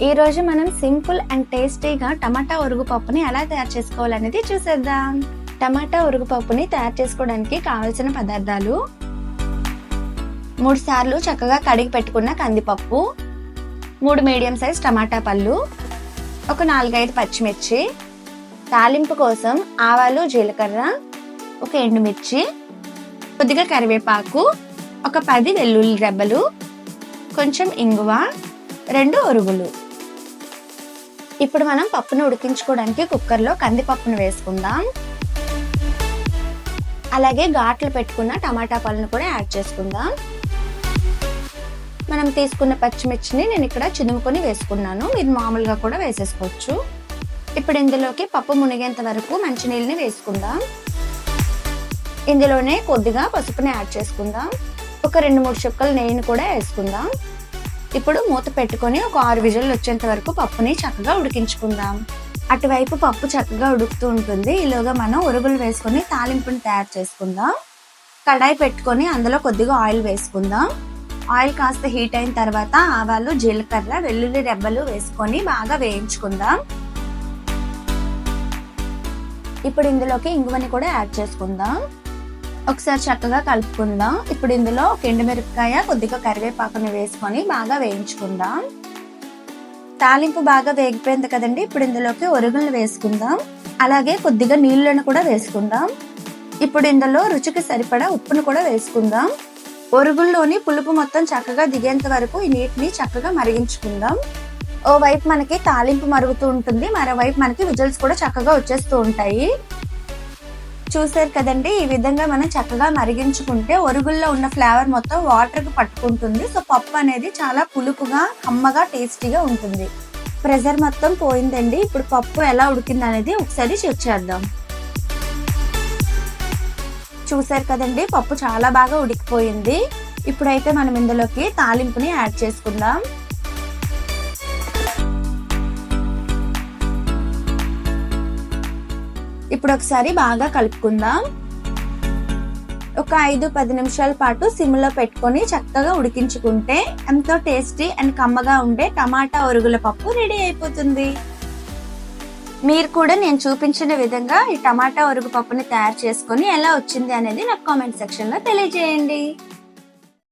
ఈ రోజు మనం సింపుల్ అండ్ టేస్టీగా టమాటా ఉరుగు పప్పుని ఎలా తయారు చేసుకోవాలనేది చూసేద్దాం. టమాటా ఉరుగు పప్పుని తయారు చేసుకోవడానికి కావలసిన పదార్థాలు: 3 సార్లు చక్కగా కడిగి పెట్టుకున్న కందిపప్పు, 3 మీడియం సైజ్ టమాటా పళ్ళు, ఒక 4-5 పచ్చిమిర్చి, తాలింపు కోసం ఆవాలు, జీలకర్ర, ఒక ఎండుమిర్చి, కొద్దిగా కరివేపాకు, ఒక 10 వెల్లుల్లి రెబ్బలు, కొంచెం ఇంగువ, 2 ఉరుగులు. ఇప్పుడు మనం పప్పును ఉడికించుకోవడానికి కుక్కర్లో కందిపప్పును వేసుకుందాం. అలాగే ఘాట్లు పెట్టుకున్న టమాటా పళ్ళను కూడా యాడ్ చేసుకుందాం. మనం తీసుకున్న పచ్చిమిర్చిని నేను ఇక్కడ చిదుముకొని వేసుకున్నాను, మీరు మామూలుగా కూడా వేసేసుకోవచ్చు. ఇప్పుడు ఇందులోకి పప్పు మునిగేంత వరకు మంచినీళ్ళని వేసుకుందాం. ఇందులోనే కొద్దిగా పసుపుని యాడ్ చేసుకుందాం. ఒక 2-3 చుక్కలు నెయ్యిని కూడా వేసుకుందాం. ఇప్పుడు మూత పెట్టుకొని ఒక 6 విజిల్లు వచ్చేంత వరకు పప్పుని చక్కగా ఉడికించుకుందాం. అటువైపు పప్పు చక్కగా ఉడుకుతూ ఉంటుంది. ఈలోగా మనం ఉరుగులు వేసుకొని తాలింపుని తయారు చేసుకుందాం. కడాయి పెట్టుకొని అందులో కొద్దిగా ఆయిల్ వేసుకుందాం. ఆయిల్ కాస్త హీట్ అయిన తర్వాత ఆవాలు, జీలకర్ర, వెల్లుల్లి రెబ్బలు వేసుకొని బాగా వేయించుకుందాం. ఇప్పుడు ఇందులోకి ఇంగువని కూడా యాడ్ చేసుకుందాం. ఒకసారి చక్కగా కలుపుకుందాం. ఇప్పుడు ఇందులో ఒక ఎండుమిరపకాయ, కొద్దిగా కరివేపాకుని వేసుకొని బాగా వేయించుకుందాం. తాలింపు బాగా వేగిపోయింది కదండి. ఇప్పుడు ఇందులోకి ఉరుగులను వేసుకుందాం. అలాగే కొద్దిగా నీళ్ళను కూడా వేసుకుందాం. ఇప్పుడు ఇందులో రుచికి సరిపడా ఉప్పును కూడా వేసుకుందాం. ఉరుగుల్లోని పులుపు మొత్తం చక్కగా దిగేంత వరకు ఈ నీటిని చక్కగా మరిగించుకుందాం. ఓవైపు మనకి తాలింపు మరుగుతూ ఉంటుంది, మరోవైపు మనకి విజిల్స్ కూడా చక్కగా వచ్చేస్తూ ఉంటాయి. చూసారు కదండి, ఈ విధంగా మనం చక్కగా మరిగించుకుంటే ఉరుగుల్లో ఉన్న ఫ్లేవర్ మొత్తం వాటర్కి పట్టుకుంటుంది. సో పప్పు అనేది చాలా పులుపుగా, కమ్మగా, టేస్టీగా ఉంటుంది. ప్రెషర్ మొత్తం పోయిందండి. ఇప్పుడు పప్పు ఎలా ఉడికింది అనేది ఒకసారి చెక్ చేద్దాం. చూసారు కదండి, పప్పు చాలా బాగా ఉడికిపోయింది. ఇప్పుడైతే మనం ఇందులోకి తాలింపుని యాడ్ చేసుకుందాం. ఇప్పుడు ఒకసారి బాగా కలుపుకుందాం. ఒక 5-10 నిమిషాల పాటు సిమ్లో పెట్టుకొని చక్కగా ఉడికించుకుంటే ఎంతో టేస్టీ అండ్ కమ్మగా ఉండే టమాటా ఉరుగుల పప్పు రెడీ అయిపోతుంది. మీరు కూడా నేను చూపించిన విధంగా ఈ టమాటా ఉరుగు పప్పుని తయారు చేసుకొని ఎలా వచ్చింది అనేది నాకు కామెంట్ సెక్షన్లో తెలియజేయండి.